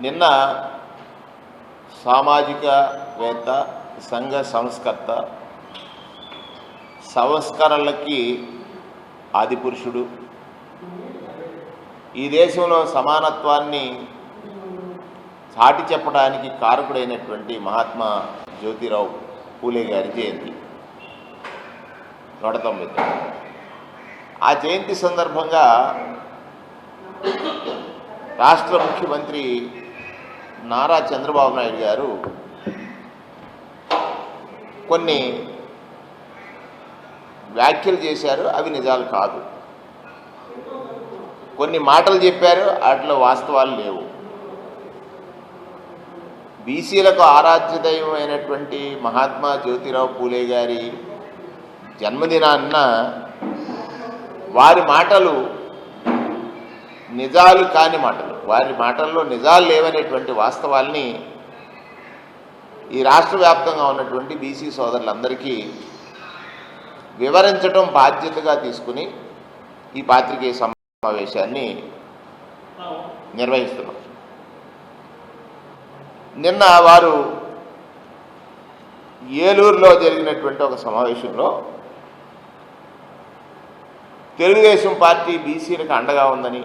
నిన్న సామాజికవేత్త, సంఘ సంస్కర్త, సంస్కరణలకి ఆదిపురుషుడు, ఈ దేశంలో సమానత్వాన్ని చాటి చెప్పడానికి కారకుడైనటువంటి మహాత్మా జ్యోతిరావు పూలే గారి జయంతి 190. ఆ జయంతి సందర్భంగా రాష్ట్ర ముఖ్యమంత్రి నారా చంద్రబాబు నాయుడు గారు కొన్ని వ్యాఖ్యలు చేశారు. అవి నిజాలు కాదు. కొన్ని మాటలు చెప్పారు, వాటిలో వాస్తవాలు లేవు. బీసీలకు ఆరాధ్య దైవమైనటువంటి మహాత్మా జ్యోతిరావు పూలే గారి జన్మదినాన్న వారి మాటలు నిజాలు కాని మాటలు, వారి మాటల్లో నిజాలు లేవనేటువంటి వాస్తవాల్ని ఈ రాష్ట్ర వ్యాప్తంగా ఉన్నటువంటి బీసీ సోదరులందరికీ వివరించడం బాధ్యతగా తీసుకుని ఈ పాత్రికేయ సమావేశాన్ని నిర్వహిస్తున్నాం. నిన్న వారు ఏలూరులో జరిగినటువంటి ఒక సమావేశంలో తెలుగుదేశం పార్టీ బీసీలకు అండగా ఉందని,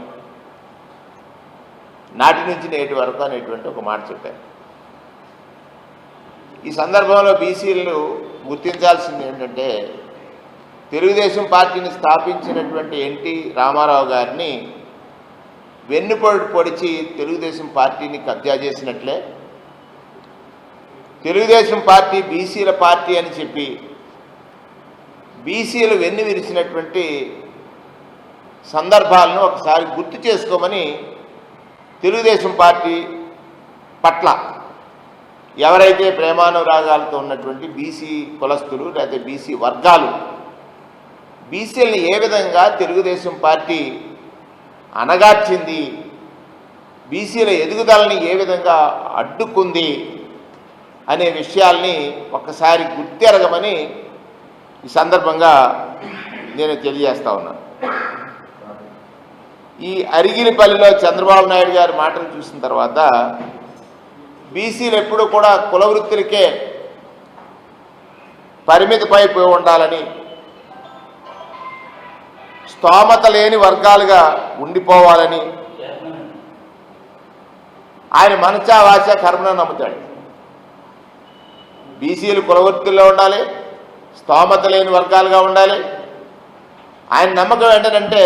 నాటి నుంచి నేటి వరకు అనేటువంటి ఒక మాట చెప్పారు. ఈ సందర్భంలో బీసీలు గుర్తించాల్సింది ఏంటంటే, తెలుగుదేశం పార్టీని స్థాపించినటువంటి ఎన్టీ రామారావు గారిని వెన్నుపోటు పొడిచి తెలుగుదేశం పార్టీని కబ్జా చేసినట్లే, తెలుగుదేశం పార్టీ బీసీల పార్టీ అని చెప్పి బీసీలు వెన్ను విరిచినటువంటి సందర్భాలను ఒకసారి గుర్తు చేసుకోమని తెలుగుదేశం పార్టీ పట్ల ఎవరైతే ప్రేమానురాగాలతో ఉన్నటువంటి బీసీ కులస్తులు లేదా బీసీ వర్గాలు బీసీలను ఏ విధంగా తెలుగుదేశం పార్టీ అణగార్చింది, బీసీల ఎదుగుదలని ఏ విధంగా అడ్డుకుంది అనే విషయాల్ని ఒక్కసారి గుర్తెరగమని ఈ సందర్భంగా నేను తెలియజేస్తా ఉన్నాను. ఈ అరిగిలిపల్లిలో చంద్రబాబు నాయుడు గారి మాటలు చూసిన తర్వాత బీసీలు ఎప్పుడూ కూడా కుల వృత్తులకే పరిమితమైపోయి ఉండాలని, స్తోమత లేని వర్గాలుగా ఉండిపోవాలని ఆయన మనసా వాచ కర్మను నమ్ముతాడు. బీసీలు కులవృత్తుల్లో ఉండాలి, స్తోమత లేని వర్గాలుగా ఉండాలి. ఆయన నమ్మకం ఏంటంటే,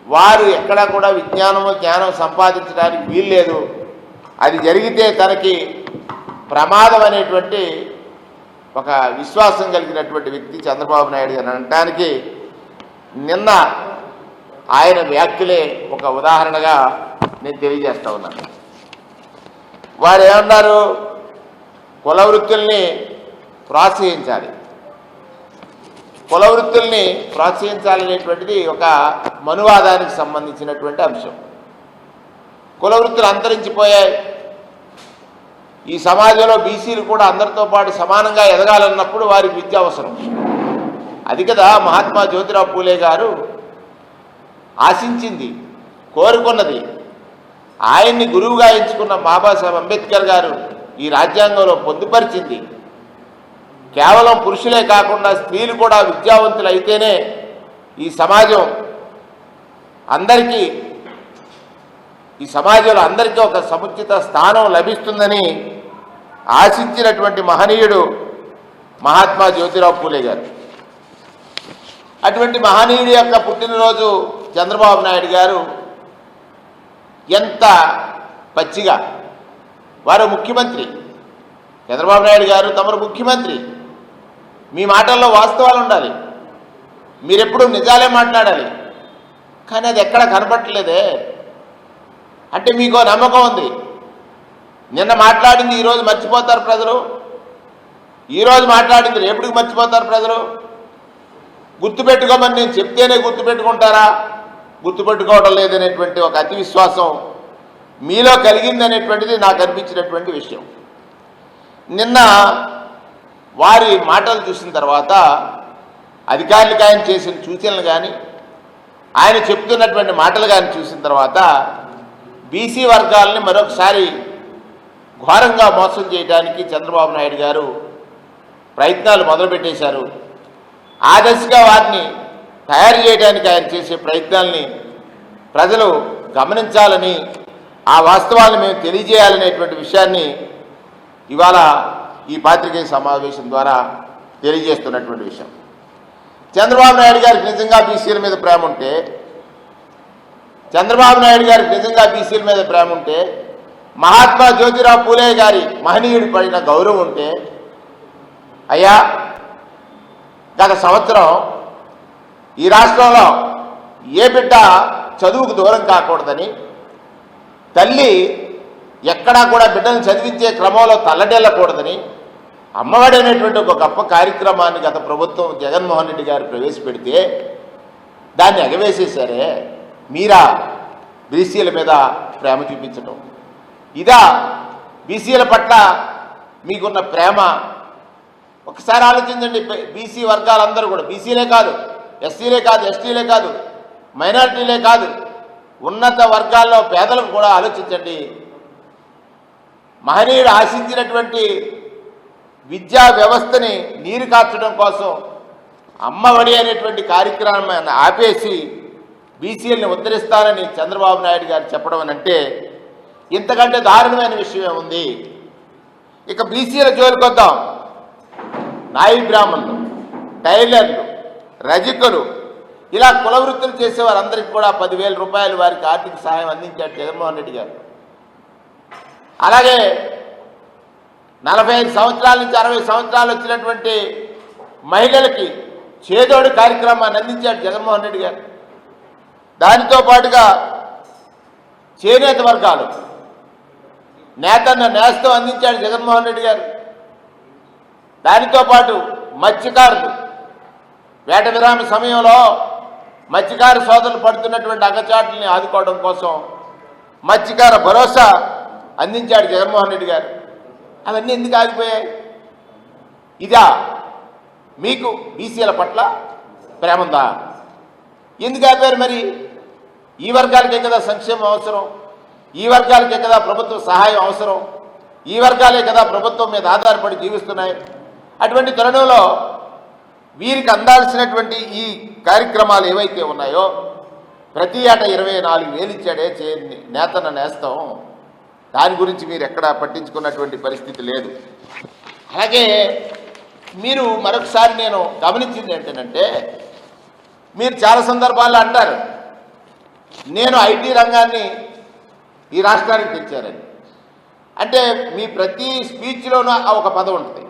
వారు ఎక్కడా కూడా జ్ఞానం సంపాదించడానికి వీల్లేదు, అది జరిగితే తనకి ప్రమాదం అనేటువంటి ఒక విశ్వాసం కలిగినటువంటి వ్యక్తి చంద్రబాబు నాయుడు గారు అనడానికి నిన్న ఆయన వ్యాఖ్యలే ఒక ఉదాహరణగా నేను తెలియజేస్తా ఉన్నాను. వారు ఏమన్నారు, కుల వృత్తుల్ని ప్రోత్సహించాలి, కుల వృత్తుల్ని ప్రోత్సహించాలనేటువంటిది ఒక మనువాదానికి సంబంధించినటువంటి అంశం. కుల వృత్తులు అంతరించిపోయాయి. ఈ సమాజంలో బీసీలు కూడా అందరితో పాటు సమానంగా ఎదగాలన్నప్పుడు వారికి విద్య అవసరం. అది కదా మహాత్మా జ్యోతిరావు పూలే గారు ఆశించింది, కోరుకున్నది. ఆయన్ని గురువుగా ఎంచుకున్న బాబాసాహెబ్ అంబేద్కర్ గారు ఈ రాజ్యాంగంలో పొందుపరిచింది. కేవలం పురుషులే కాకుండా స్త్రీలు కూడా విద్యావంతులు అయితేనే ఈ సమాజంలో అందరికీ ఒక సముచిత స్థానం లభిస్తుందని ఆశించినటువంటి మహనీయుడు మహాత్మా జ్యోతిరావు పూలే గారు. అటువంటి మహనీయుడి యొక్క పుట్టినరోజు చంద్రబాబు నాయుడు గారు ఎంత పచ్చిగా, వారు ముఖ్యమంత్రి, చంద్రబాబు నాయుడు గారు తమరు ముఖ్యమంత్రి, మీ మాటల్లో వాస్తవాలు ఉండాలి, మీరెప్పుడు నిజాలే మాట్లాడాలి. కానీ అది ఎక్కడ కనపట్టలేదే. అంటే మీకు నమ్మకం ఉంది, నిన్న మాట్లాడింది ఈరోజు మర్చిపోతారు ప్రజలు, ఈరోజు మాట్లాడింది రేపటికి మర్చిపోతారు ప్రజలు. గుర్తుపెట్టుకోమని నేను చెప్తేనే గుర్తుపెట్టుకుంటారా? గుర్తుపెట్టుకోవడం లేదనేటువంటి ఒక అతి విశ్వాసం మీలో కలిగిందనేటువంటిది నాకు అనిపించినటువంటి విషయం. నిన్న వారి మాటలు చూసిన తర్వాత అధికారులకు ఆయన చేసిన సూచనలు కానీ ఆయన చెప్తున్నటువంటి మాటలు కానీ చూసిన తర్వాత బీసీ వర్గాలని మరొకసారి ఘోరంగా మోసం చేయడానికి చంద్రబాబు నాయుడు గారు ప్రయత్నాలు మొదలుపెట్టేశారు. ఆ దశగా వారిని తయారు చేయడానికి ఆయన చేసే ప్రయత్నాల్ని ప్రజలు గమనించాలని, ఆ వాస్తవాలను మేము తెలియజేయాలనేటువంటి విషయాన్ని ఇవాళ ఈ పాత్రికేయ సమావేశం ద్వారా తెలియజేస్తున్నటువంటి విషయం. చంద్రబాబు నాయుడు గారికి నిజంగా బీసీల మీద ప్రేమ ఉంటే, చంద్రబాబు నాయుడు గారికి నిజంగా బీసీల మీద ప్రేమ ఉంటే, మహాత్మా జ్యోతిరావు పూలే గారి మహనీయుడి పడిన గౌరవం ఉంటే, అయ్యా గత సంవత్సరం ఈ రాష్ట్రంలో ఏ బిడ్డ చదువుకు దూరం కాకూడదని తల్లి ఎక్కడా కూడా బిడ్డను చదివించే క్రమంలో తల్లడెళ్ళకూడదని అమ్మఒడి అనేటువంటి ఒక గొప్ప కార్యక్రమాన్ని గత ప్రభుత్వం జగన్మోహన్ రెడ్డి గారు ప్రవేశపెడితే దాన్ని ఎగవేసేశారే. మీరా బీసీల మీద ప్రేమ చూపించడం? ఇదా బీసీల పట్ల మీకున్న ప్రేమ? ఒకసారి ఆలోచించండి. బీసీ వర్గాలందరూ కూడా, బీసీలే కాదు, ఎస్సీలే కాదు, ఎస్టీలే కాదు, మైనారిటీలే కాదు, ఉన్నత వర్గాల్లో పేదలకు కూడా ఆలోచించండి. మహనీయుడు ఆశించినటువంటి విద్యా వ్యవస్థని నీరు కార్చడం కోసం అమ్మఒడి అనేటువంటి కార్యక్రమాన్ని ఆపేసి బీసీలని ఉద్ధరిస్తానని చంద్రబాబు నాయుడు గారు చెప్పడం అంటే ఇంతకంటే దారుణమైన విషయమే ఉంది. ఇక బీసీల జోలికొద్దాం. నాయి బ్రాహ్మణులు, టైలర్లు, రజకులు, ఇలా కుల వృత్తులు చేసేవారందరికీ కూడా 10,000 రూపాయలు వారికి ఆర్థిక సహాయం అందించాడు జగన్మోహన్ రెడ్డి గారు. అలాగే 45 సంవత్సరాల నుంచి 60 సంవత్సరాలు వచ్చినటువంటి మహిళలకి చేదోడు కార్యక్రమాన్ని అందించాడు జగన్మోహన్ రెడ్డి గారు. దానితో పాటుగా చేనేత వర్గాలు నేస్తం అందించాడు జగన్మోహన్ రెడ్డి గారు. దానితో పాటు మత్స్యకారులు వేట విరామ సమయంలో మత్స్యకార సోదరులు పడుతున్నటువంటి అగచాట్లని ఆదుకోవడం కోసం మత్స్యకార భరోసా అందించాడు జగన్మోహన్ రెడ్డి గారు. అవన్నీ ఎందుకు ఆగిపోయాయి? ఇదా మీకు బీసీల పట్ల ప్రేమ ఉందా? ఎందుకు ఆపారు మరి? ఈ వర్గాలకే కదా సంక్షేమం అవసరం, ఈ వర్గాలకే కదా ప్రభుత్వ సహాయం అవసరం, ఈ వర్గాలే కదా ప్రభుత్వం మీద ఆధారపడి జీవిస్తున్నాయి. అటువంటి తరుణంలో వీరికి అందాల్సినటువంటి ఈ కార్యక్రమాలు ఏవైతే ఉన్నాయో ప్రతి ఏటా 24,000 ఇచ్చాడే నేస్తం, దాని గురించి మీరు ఎక్కడా పట్టించుకున్నటువంటి పరిస్థితి లేదు. అలాగే మీరు మరొకసారి నేను గమనించింది ఏంటంటే, మీరు చాలా సందర్భాల్లో అంటారు నేను ఐటీ రంగాన్ని ఈ రాష్ట్రానికి తెచ్చారని. అంటే మీ ప్రతి స్పీచ్లోనూ ఒక పదం ఉంటుంది.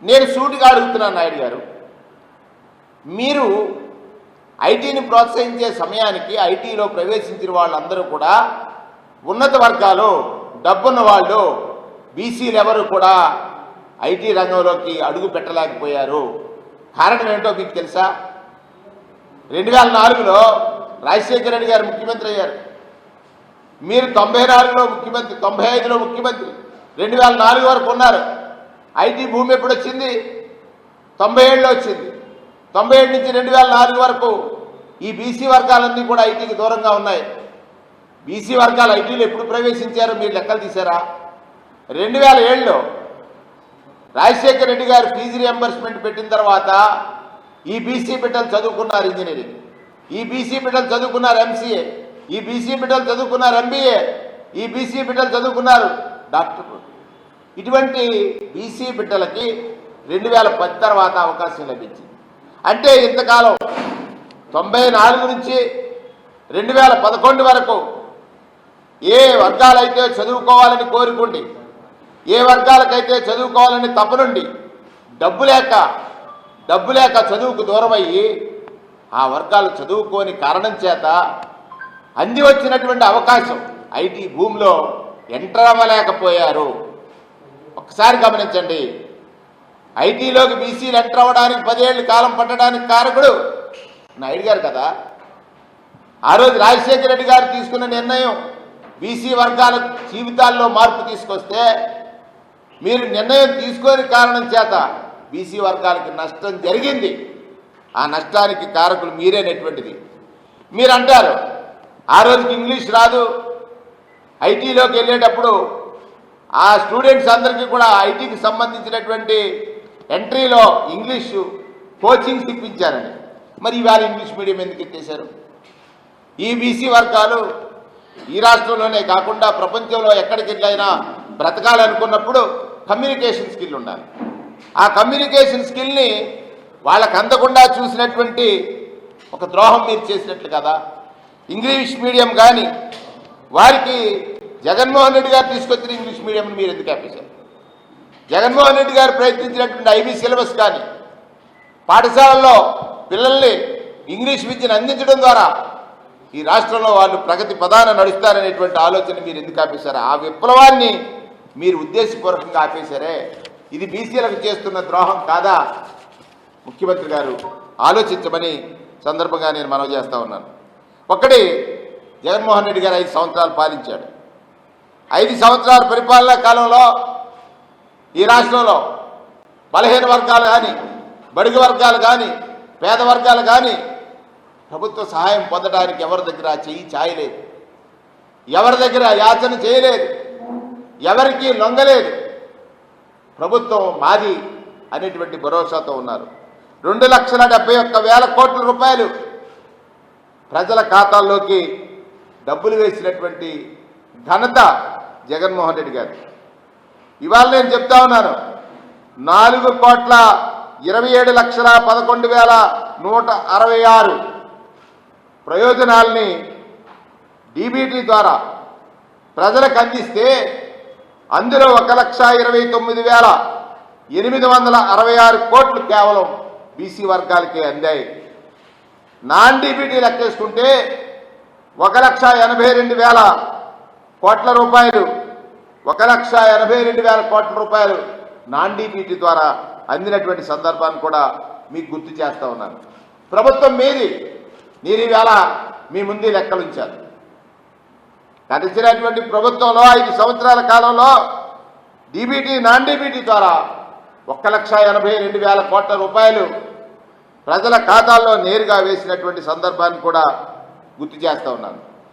నేను సూటిగా అడుగుతున్నాను నాయుడు గారు, మీరు ఐటీని ప్రోత్సహించే సమయానికి ఐటీలో ప్రవేశించిన వాళ్ళందరూ కూడా ఉన్నత వర్గాలు, డబ్బున్న వాళ్ళు, బీసీలు ఎవరు కూడా ఐటీ రంగంలోకి అడుగు పెట్టలేకపోయారు. కారణం ఏంటో మీకు తెలుసా? 2004లో రాజశేఖర రెడ్డి గారు ముఖ్యమంత్రి అయ్యారు. మీరు 94లో ముఖ్యమంత్రి, 95లో ముఖ్యమంత్రి, 2004 వరకు ఉన్నారు. ఐటీ భూమి ఎప్పుడు వచ్చింది? 97లో వచ్చింది. 97 నుంచి 2004 వరకు ఈ బీసీ వర్గాలన్నీ కూడా ఐటీకి దూరంగా ఉన్నాయి. బీసీ వర్గాలు ఐటీలో ఎప్పుడు ప్రవేశించారో మీరు లెక్కలు తీశారా? 2007లో రాజశేఖర రెడ్డి గారు ఫీజు రియంబర్స్మెంట్ పెట్టిన తర్వాత ఈ బీసీ బిడ్డలు చదువుకున్నారు ఇంజనీరింగ్, ఈ బీసీ బిడ్డలు చదువుకున్నారు ఎంసీఏ, ఈ బీసీ బిడ్డలు చదువుకున్నారు ఎంబీఏ, ఈ బీసీ బిడ్డలు చదువుకున్నారు డాక్టర్. ఇటువంటి బీసీ బిడ్డలకి 2010 తర్వాత అవకాశం లభించింది. అంటే ఇంతకాలం 94 నుంచి 2011 వరకు ఏ వర్గాలైతే చదువుకోవాలని కోరుకుండి, ఏ వర్గాలకైతే చదువుకోవాలని తపనుండి డబ్బు లేక చదువుకు దూరమయ్యి ఆ వర్గాలు చదువుకోని కారణం చేత అంది వచ్చినటువంటి అవకాశం ఐటీ భూమిలో ఎంటర్ అవ్వలేకపోయారు. ఒకసారి గమనించండి, ఐటీలోకి బీసీలు ఎంటర్ అవ్వడానికి 10 ఏళ్ళు కాలం పట్టడానికి కారకుడు నాయుడు గారు కదా. ఆ రోజు రాజశేఖర రెడ్డి గారు తీసుకున్న నిర్ణయం బీసీ వర్గాల జీవితాల్లో మార్పు తీసుకొస్తే మీరు నిర్ణయం తీసుకోని కారణం చేత బీసీ వర్గాలకి నష్టం జరిగింది. ఆ నష్టానికి కారకులు మీరేనటువంటిది. మీరు అంటారు ఆ రోజుకి ఇంగ్లీష్ రాదు, ఐటీలోకి వెళ్ళేటప్పుడు ఆ స్టూడెంట్స్ అందరికీ కూడా ఐటీకి సంబంధించినటువంటి ఎంట్రీలో ఇంగ్లీషు కోచింగ్స్ ఇప్పించారండి. మరి ఇవాళ ఇంగ్లీష్ మీడియం ఎందుకు ఎత్తేశారు? ఈ బీసీ వర్గాలు ఈ రాష్ట్రంలోనే కాకుండా ప్రపంచంలో ఎక్కడికి వెళ్ళైనా బ్రతకాలనుకున్నప్పుడు కమ్యూనికేషన్ స్కిల్ ఉండాలి. ఆ కమ్యూనికేషన్ స్కిల్ని వాళ్ళకు అందకుండా చూసినటువంటి ఒక ద్రోహం మీరు చేసినట్లు కదా. ఇంగ్లీష్ మీడియం కానీ వారికి జగన్మోహన్ రెడ్డి గారు తీసుకొచ్చిన ఇంగ్లీష్ మీడియంని మీరు ఎందుకు ఆపేశారు? జగన్మోహన్ రెడ్డి గారు ప్రయత్నించినటువంటి ఐబీ సిలబస్ కానీ పాఠశాలల్లో పిల్లల్ని ఇంగ్లీష్ విద్యను అందించడం ద్వారా ఈ రాష్ట్రంలో వాళ్ళు ప్రగతి పదాన నడుస్తారనేటువంటి ఆలోచన మీరు ఎందుకు ఆపేశారు? ఆ విప్లవాన్ని మీరు ఉద్దేశపూర్వకంగా ఆపేశారే. ఇది బీసీలకు చేస్తున్న ద్రోహం కాదా? ముఖ్యమంత్రి గారు ఆలోచించమని సందర్భంగా నేను మనవి చేస్తా ఉన్నాను. ఒకటి, జగన్మోహన్ రెడ్డి గారు 5 సంవత్సరాలు పాలించాడు. 5 సంవత్సరాల పరిపాలనా కాలంలో ఈ రాష్ట్రంలో బలహీన వర్గాలు కానీ, బడుగు వర్గాలు కానీ, పేద వర్గాలు కానీ ప్రభుత్వ సహాయం పొందడానికి ఎవరి దగ్గర చెయ్యి చాయలేదు, ఎవరి దగ్గర యాచన చేయలేదు, ఎవరికీ లొంగలేదు. ప్రభుత్వం మాది అనేటువంటి భరోసాతో ఉన్నారు. 2,71,000 కోట్ల రూపాయలు ప్రజల ఖాతాల్లోకి డబ్బులు వేసినటువంటి ఘనత జగన్మోహన్ రెడ్డి గారు. ఇవాళ నేను చెప్తా ఉన్నాను, 4,27,11,166 ప్రయోజనాల్ని డీబీటీ ద్వారా ప్రజలకు అందిస్తే అందులో 1,29,866 కోట్లు కేవలం బీసీ వర్గాలకే అందాయి. నాన్ డీబీటీ లెక్కేసుకుంటే 1,82,000 కోట్ల రూపాయలు 1,82,000 కోట్ల రూపాయలు నాన్ డీబీటీ ద్వారా అందినటువంటి సందర్భాన్ని కూడా మీకు గుర్తు చేస్తా ఉన్నాను. ప్రభుత్వం మీది, మీరు ఈవేళ మీ ముందు లెక్కలు ఉంచారు. గడిచినటువంటి ప్రభుత్వంలో 5 సంవత్సరాల కాలంలో డీబీటీ నాన్ డీబీటీ ద్వారా 1,82,000 కోట్ల రూపాయలు ప్రజల ఖాతాల్లో నేరుగా వేసినటువంటి సందర్భాన్ని కూడా గుర్తు చేస్తా ఉన్నాను.